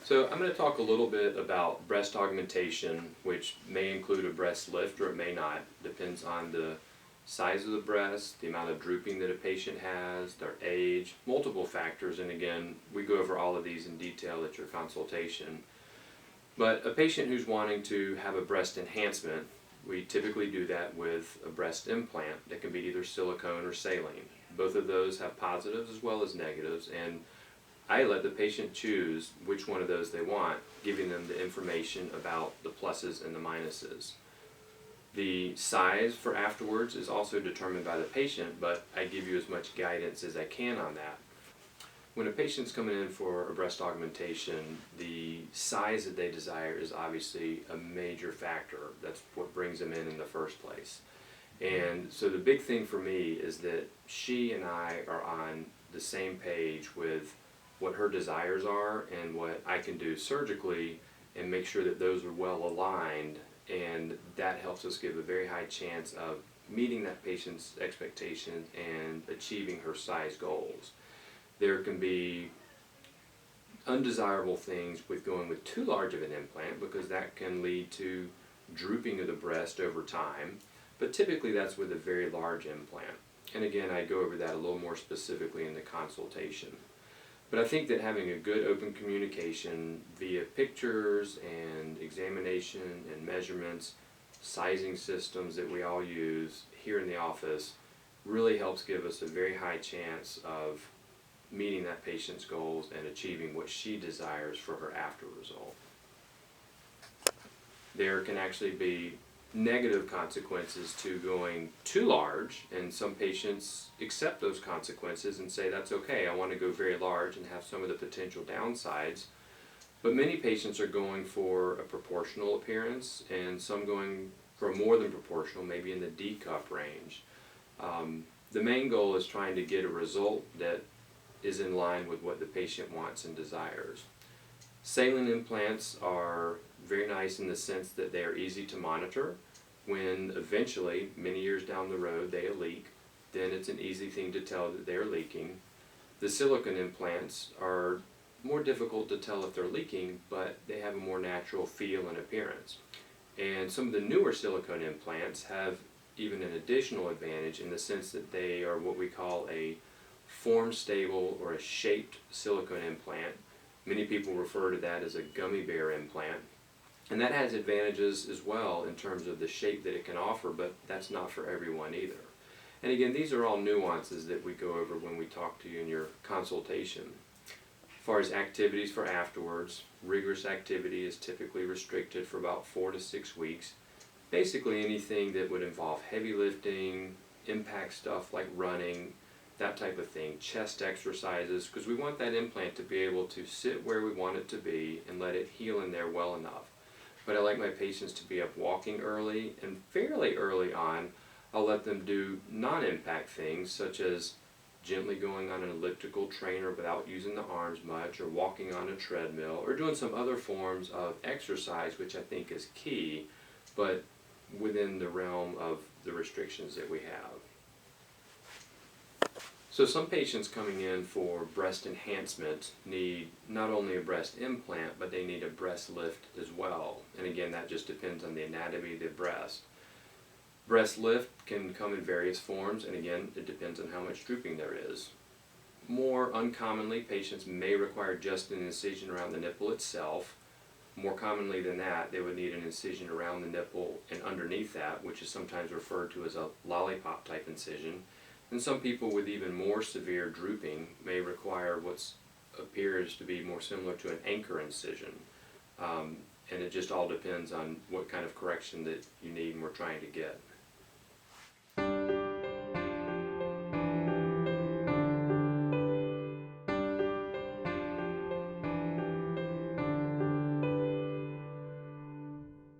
So I'm going to talk a little bit about breast augmentation, which may include a breast lift or it may not. Depends on the size of the breast, the amount of drooping that a patient has, their age, multiple factors. And again, we go over all of these in detail at your consultation. But a patient who's wanting to have a breast enhancement, we typically do that with a breast implant that can be either silicone or saline. Both of those have positives as well as negatives, and I let the patient choose which one of those they want, giving them the information about the pluses and the minuses. The size for afterwards is also determined by the patient, but I give you as much guidance as I can on that. When a patient's coming in for a breast augmentation, the size that they desire is obviously a major factor. That's what brings them in the first place. And so the big thing for me is that she and I are on the same page with what her desires are and what I can do surgically and make sure that those are well aligned, and that helps us give a very high chance of meeting that patient's expectations and achieving her size goals. There can be undesirable things with going with too large of an implant because that can lead to drooping of the breast over time, but typically that's with a very large implant. And again, I go over that a little more specifically in the consultation. But I think that having a good open communication via pictures and examination and measurements, sizing systems that we all use here in the office really helps give us a very high chance of meeting that patient's goals and achieving what she desires for her after result. There can actually be negative consequences to going too large, and some patients accept those consequences and say that's okay, I want to go very large and have some of the potential downsides. But many patients are going for a proportional appearance and some going for more than proportional, maybe in the D cup range. The main goal is trying to get a result that is in line with what the patient wants and desires. Saline implants are very nice in the sense that they are easy to monitor. When eventually, many years down the road, they leak, then it's an easy thing to tell that they're leaking. The silicone implants are more difficult to tell if they're leaking, but they have a more natural feel and appearance. And some of the newer silicone implants have even an additional advantage in the sense that they are what we call a form stable or a shaped silicone implant. Many people refer to that as a gummy bear implant. And that has advantages as well in terms of the shape that it can offer, but that's not for everyone either. And again, these are all nuances that we go over when we talk to you in your consultation. As far as activities for afterwards, rigorous activity is typically restricted for about 4 to 6 weeks. Basically anything that would involve heavy lifting, impact stuff like running, that type of thing, chest exercises, because we want that implant to be able to sit where we want it to be and let it heal in there well enough. But I like my patients to be up walking early, and fairly early on I'll let them do non-impact things such as gently going on an elliptical trainer without using the arms much, or walking on a treadmill, or doing some other forms of exercise, which I think is key, but within the realm of the restrictions that we have. So some patients coming in for breast enhancement need not only a breast implant, but they need a breast lift as well. And again, that just depends on the anatomy of the breast. Breast lift can come in various forms, and again, it depends on how much drooping there is. More uncommonly, patients may require just an incision around the nipple itself. More commonly than that, they would need an incision around the nipple and underneath that, which is sometimes referred to as a lollipop type incision. And some people with even more severe drooping may require what appears to be more similar to an anchor incision. And it just all depends on what kind of correction that you need and we're trying to get.